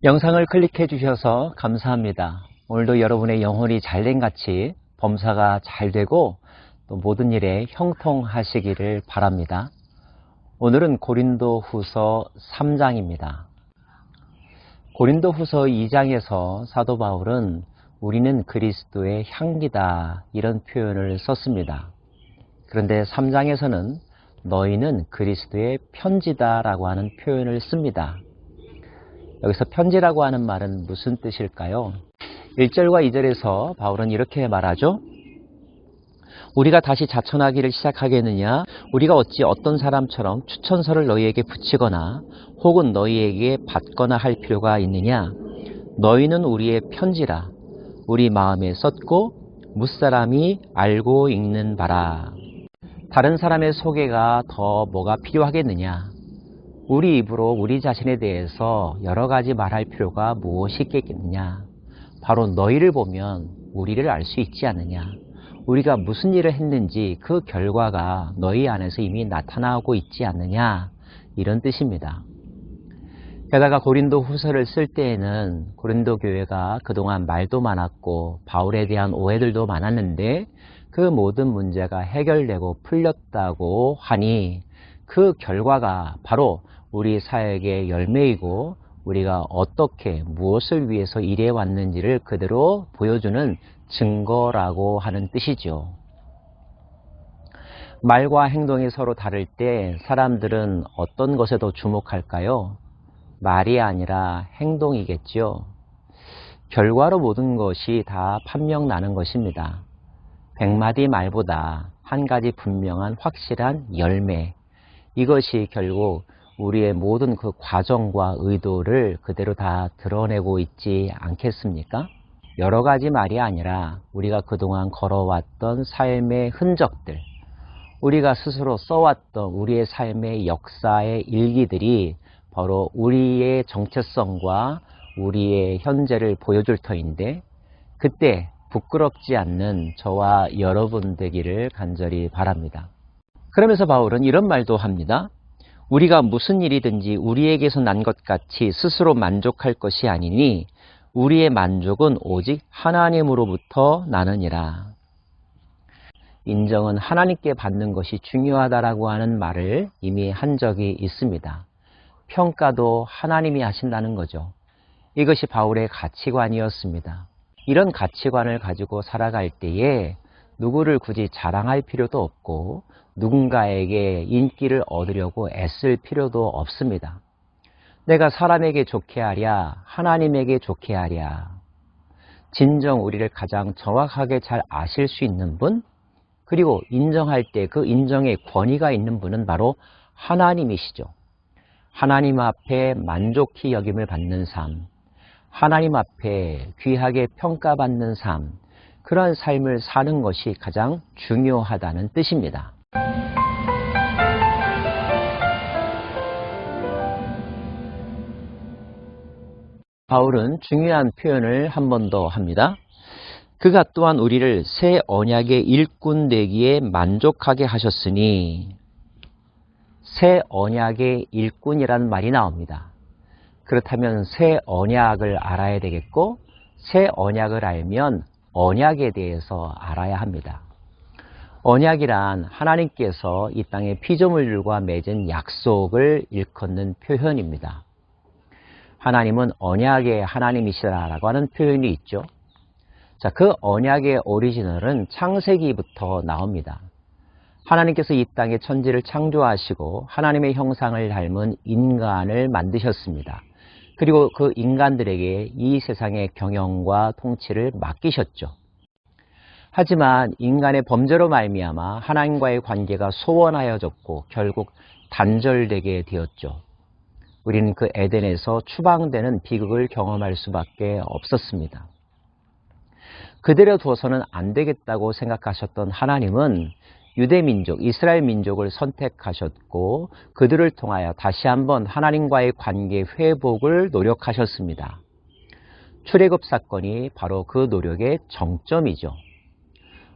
영상을 클릭해 주셔서 감사합니다. 오늘도 여러분의 영혼이 잘된 같이 범사가 잘 되고 또 모든 일에 형통하시기를 바랍니다. 오늘은 고린도후서 3장입니다. 고린도후서 2장에서 사도 바울은 우리는 그리스도의 향기다 이런 표현을 썼습니다. 그런데 3장에서는 너희는 그리스도의 편지다 라고 하는 표현을 씁니다. 여기서 편지라고 하는 말은 무슨 뜻일까요? 1절과 2절에서 바울은 이렇게 말하죠. 우리가 다시 자천하기를 시작하겠느냐? 우리가 어찌 어떤 사람처럼 추천서를 너희에게 붙이거나 혹은 너희에게 받거나 할 필요가 있느냐? 너희는 우리의 편지라. 우리 마음에 썼고 무사람이 알고 읽는 바라. 다른 사람의 소개가 더 뭐가 필요하겠느냐? 우리 입으로 우리 자신에 대해서 여러 가지 말할 필요가 무엇이 있겠느냐? 바로 너희를 보면 우리를 알 수 있지 않느냐? 우리가 무슨 일을 했는지 그 결과가 너희 안에서 이미 나타나고 있지 않느냐? 이런 뜻입니다. 게다가 고린도 후서를 쓸 때에는 고린도 교회가 그동안 말도 많았고 바울에 대한 오해들도 많았는데 그 모든 문제가 해결되고 풀렸다고 하니 그 결과가 바로 우리 사역의 열매이고 우리가 어떻게 무엇을 위해서 일해 왔는지를 그대로 보여주는 증거라고 하는 뜻이죠. 말과 행동이 서로 다를 때 사람들은 어떤 것에 더 주목할까요? 말이 아니라 행동이겠죠. 결과로 모든 것이 다 판명나는 것입니다. 100마디 말보다 한 가지 분명한 확실한 열매. 이것이 결국 우리의 모든 그 과정과 의도를 그대로 다 드러내고 있지 않겠습니까? 여러 가지 말이 아니라 우리가 그동안 걸어왔던 삶의 흔적들, 우리가 스스로 써왔던 우리의 삶의 역사의 일기들이 바로 우리의 정체성과 우리의 현재를 보여줄 터인데 그때 부끄럽지 않는 저와 여러분 되기를 간절히 바랍니다. 그러면서 바울은 이런 말도 합니다. 우리가 무슨 일이든지 우리에게서 난 것 같이 스스로 만족할 것이 아니니 우리의 만족은 오직 하나님으로부터 나느니라. 인정은 하나님께 받는 것이 중요하다라고 하는 말을 이미 한 적이 있습니다. 평가도 하나님이 하신다는 거죠. 이것이 바울의 가치관이었습니다. 이런 가치관을 가지고 살아갈 때에 누구를 굳이 자랑할 필요도 없고 누군가에게 인기를 얻으려고 애쓸 필요도 없습니다. 내가 사람에게 좋게 하랴, 하나님에게 좋게 하랴. 진정 우리를 가장 정확하게 잘 아실 수 있는 분, 그리고 인정할 때 그 인정의 권위가 있는 분은 바로 하나님이시죠. 하나님 앞에 만족히 여김을 받는 삶, 하나님 앞에 귀하게 평가받는 삶, 그러한 삶을 사는 것이 가장 중요하다는 뜻입니다. 바울은 중요한 표현을 한 번 더 합니다. 그가 또한 우리를 새 언약의 일꾼 되기에 만족하게 하셨으니 새 언약의 일꾼이라는 말이 나옵니다. 그렇다면 새 언약을 알아야 되겠고 새 언약을 알면 언약에 대해서 알아야 합니다. 언약이란 하나님께서 이 땅의 피조물들과 맺은 약속을 일컫는 표현입니다. 하나님은 언약의 하나님이시라고 하는 표현이 있죠. 자, 그 언약의 오리지널은 창세기부터 나옵니다. 하나님께서 이 땅의 천지를 창조하시고 하나님의 형상을 닮은 인간을 만드셨습니다. 그리고 그 인간들에게 이 세상의 경영과 통치를 맡기셨죠. 하지만 인간의 범죄로 말미암아 하나님과의 관계가 소원하여졌고 결국 단절되게 되었죠. 우리는 그 에덴에서 추방되는 비극을 경험할 수밖에 없었습니다. 그대로 두어서는 안 되겠다고 생각하셨던 하나님은 유대민족, 이스라엘 민족을 선택하셨고 그들을 통하여 다시 한번 하나님과의 관계 회복을 노력하셨습니다. 출애굽 사건이 바로 그 노력의 정점이죠.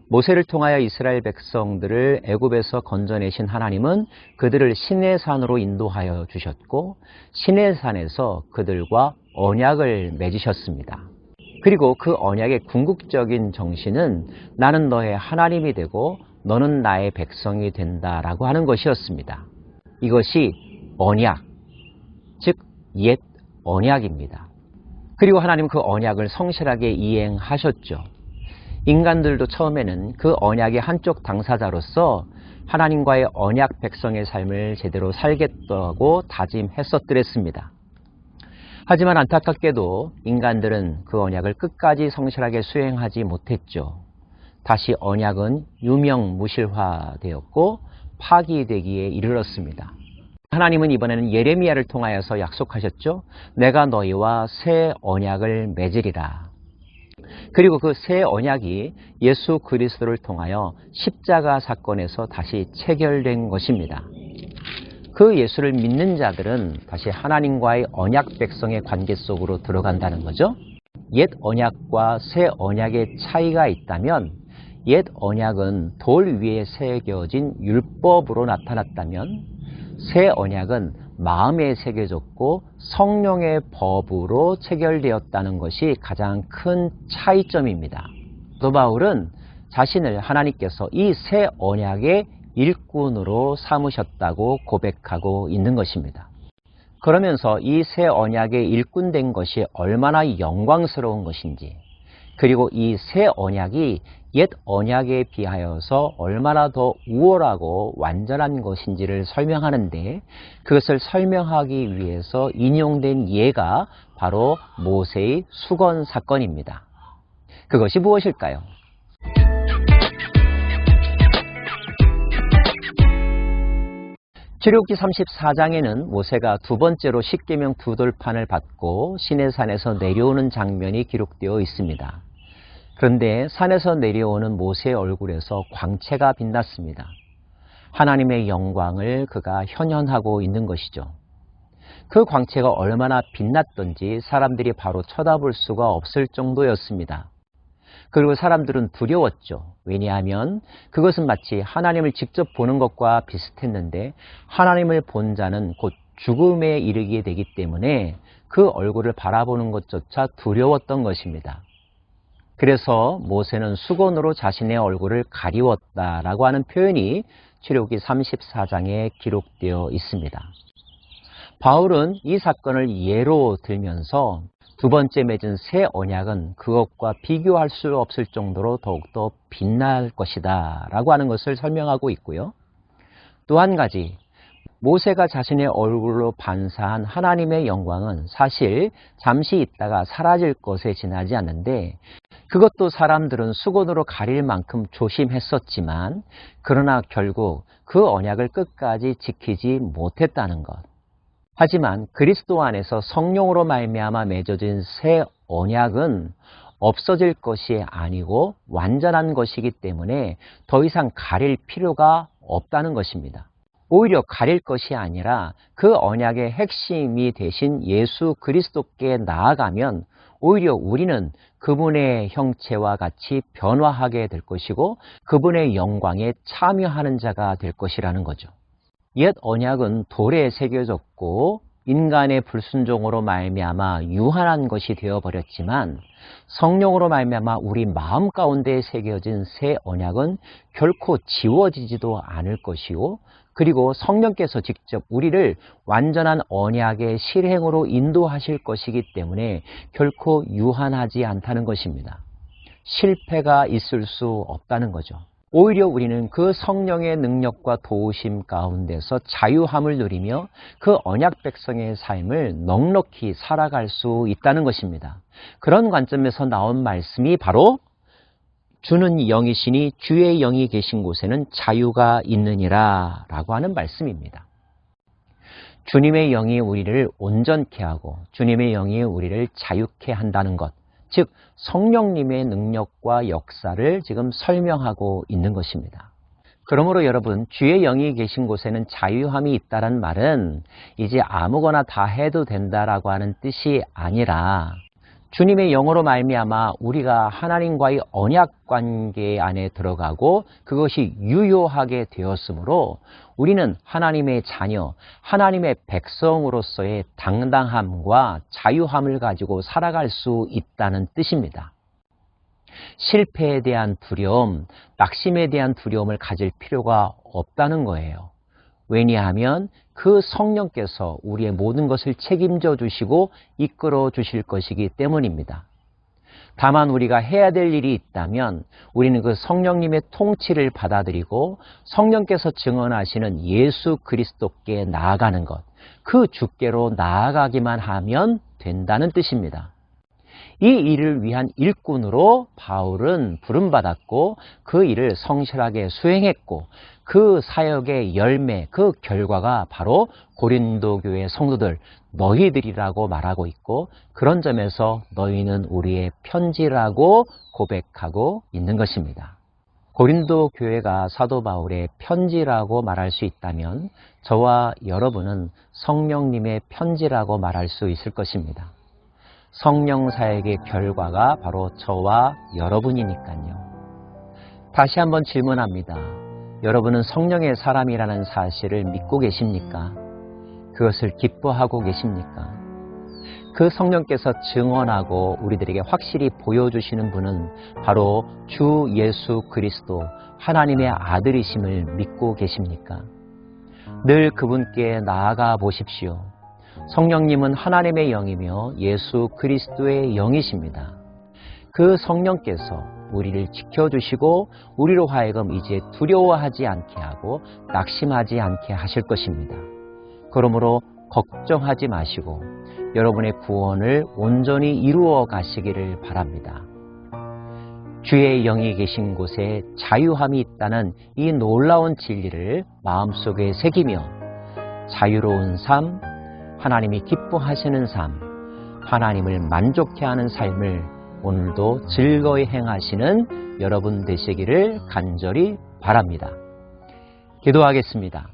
모세를 통하여 이스라엘 백성들을 애굽에서 건져내신 하나님은 그들을 시내산으로 인도하여 주셨고 시내산에서 그들과 언약을 맺으셨습니다. 그리고 그 언약의 궁극적인 정신은 나는 너의 하나님이 되고 너는 나의 백성이 된다라고 하는 것이었습니다. 이것이 언약, 즉 옛 언약입니다. 그리고 하나님은 그 언약을 성실하게 이행하셨죠. 인간들도 처음에는 그 언약의 한쪽 당사자로서 하나님과의 언약 백성의 삶을 제대로 살겠다고 다짐했었더랬습니다. 하지만 안타깝게도 인간들은 그 언약을 끝까지 성실하게 수행하지 못했죠. 다시 언약은 유명무실화되었고 파기되기에 이르렀습니다. 하나님은 이번에는 예레미야를 통하여서 약속하셨죠. 내가 너희와 새 언약을 맺으리라. 그리고 그 새 언약이 예수 그리스도를 통하여 십자가 사건에서 다시 체결된 것입니다. 그 예수를 믿는 자들은 다시 하나님과의 언약 백성의 관계 속으로 들어간다는 거죠. 옛 언약과 새 언약의 차이가 있다면 옛 언약은 돌 위에 새겨진 율법으로 나타났다면 새 언약은 마음에 새겨졌고 성령의 법으로 체결되었다는 것이 가장 큰 차이점입니다. 사도 바울은 자신을 하나님께서 이 새 언약의 일꾼으로 삼으셨다고 고백하고 있는 것입니다. 그러면서 이 새 언약의 일꾼된 것이 얼마나 영광스러운 것인지, 그리고 이 새 언약이 옛 언약에 비하여서 얼마나 더 우월하고 완전한 것인지를 설명하는데, 그것을 설명하기 위해서 인용된 예가 바로 모세의 수건 사건입니다. 그것이 무엇일까요? 출애굽기 34장에는 모세가 두 번째로 십계명 두 돌판을 받고 시내산에서 내려오는 장면이 기록되어 있습니다. 그런데 산에서 내려오는 모세의 얼굴에서 광채가 빛났습니다. 하나님의 영광을 그가 현현하고 있는 것이죠. 그 광채가 얼마나 빛났던지 사람들이 바로 쳐다볼 수가 없을 정도였습니다. 그리고 사람들은 두려웠죠. 왜냐하면 그것은 마치 하나님을 직접 보는 것과 비슷했는데, 하나님을 본 자는 곧 죽음에 이르게 되기 때문에 그 얼굴을 바라보는 것조차 두려웠던 것입니다. 그래서 모세는 수건으로 자신의 얼굴을 가리웠다라고 하는 표현이 출애굽기 34장에 기록되어 있습니다. 바울은 이 사건을 예로 들면서 두 번째 맺은 새 언약은 그것과 비교할 수 없을 정도로 더욱더 빛날 것이다 라고 하는 것을 설명하고 있고요. 또 한 가지, 모세가 자신의 얼굴로 반사한 하나님의 영광은 사실 잠시 있다가 사라질 것에 지나지 않는데, 그것도 사람들은 수건으로 가릴 만큼 조심했었지만 그러나 결국 그 언약을 끝까지 지키지 못했다는 것. 하지만 그리스도 안에서 성령으로 말미암아 맺어진 새 언약은 없어질 것이 아니고 완전한 것이기 때문에 더 이상 가릴 필요가 없다는 것입니다. 오히려 가릴 것이 아니라 그 언약의 핵심이 되신 예수 그리스도께 나아가면 오히려 우리는 그분의 형체와 같이 변화하게 될 것이고 그분의 영광에 참여하는 자가 될 것이라는 거죠. 옛 언약은 돌에 새겨졌고 인간의 불순종으로 말미암아 유한한 것이 되어버렸지만, 성령으로 말미암아 우리 마음 가운데 새겨진 새 언약은 결코 지워지지도 않을 것이고, 그리고 성령께서 직접 우리를 완전한 언약의 실행으로 인도하실 것이기 때문에 결코 유한하지 않다는 것입니다. 실패가 있을 수 없다는 거죠. 오히려 우리는 그 성령의 능력과 도우심 가운데서 자유함을 누리며 그 언약 백성의 삶을 넉넉히 살아갈 수 있다는 것입니다. 그런 관점에서 나온 말씀이 바로 주는 영이시니 주의 영이 계신 곳에는 자유가 있느니라 라고 하는 말씀입니다. 주님의 영이 우리를 온전케 하고 주님의 영이 우리를 자유케 한다는 것, 즉 성령님의 능력과 역사를 지금 설명하고 있는 것입니다. 그러므로 여러분, 주의 영이 계신 곳에는 자유함이 있다는 말은 이제 아무거나 다 해도 된다라고 하는 뜻이 아니라 주님의 영으로 말미암아 우리가 하나님과의 언약 관계 안에 들어가고 그것이 유효하게 되었으므로 우리는 하나님의 자녀, 하나님의 백성으로서의 당당함과 자유함을 가지고 살아갈 수 있다는 뜻입니다. 실패에 대한 두려움, 낙심에 대한 두려움을 가질 필요가 없다는 거예요. 왜냐하면 그 성령께서 우리의 모든 것을 책임져 주시고 이끌어 주실 것이기 때문입니다. 다만 우리가 해야 될 일이 있다면 우리는 그 성령님의 통치를 받아들이고 성령께서 증언하시는 예수 그리스도께 나아가는 것, 그 주께로 나아가기만 하면 된다는 뜻입니다. 이 일을 위한 일꾼으로 바울은 부름받았고 그 일을 성실하게 수행했고 그 사역의 열매, 그 결과가 바로 고린도 교회 성도들 너희들이라고 말하고 있고 그런 점에서 너희는 우리의 편지라고 고백하고 있는 것입니다. 고린도 교회가 사도 바울의 편지라고 말할 수 있다면 저와 여러분은 성령님의 편지라고 말할 수 있을 것입니다. 성령 사역의 결과가 바로 저와 여러분이니까요. 다시 한번 질문합니다. 여러분은 성령의 사람이라는 사실을 믿고 계십니까? 그것을 기뻐하고 계십니까? 그 성령께서 증언하고 우리들에게 확실히 보여주시는 분은 바로 주 예수 그리스도 하나님의 아들이심을 믿고 계십니까? 늘 그분께 나아가 보십시오. 성령님은 하나님의 영이며 예수 그리스도의 영이십니다. 그 성령께서 우리를 지켜주시고 우리로 하여금 이제 두려워하지 않게 하고 낙심하지 않게 하실 것입니다. 그러므로 걱정하지 마시고 여러분의 구원을 온전히 이루어 가시기를 바랍니다. 주의 영이 계신 곳에 자유함이 있다는 이 놀라운 진리를 마음속에 새기며 자유로운 삶, 하나님이 기뻐하시는 삶, 하나님을 만족해 하는 삶을 오늘도 즐거이 행하시는 여러분 되시기를 간절히 바랍니다. 기도하겠습니다.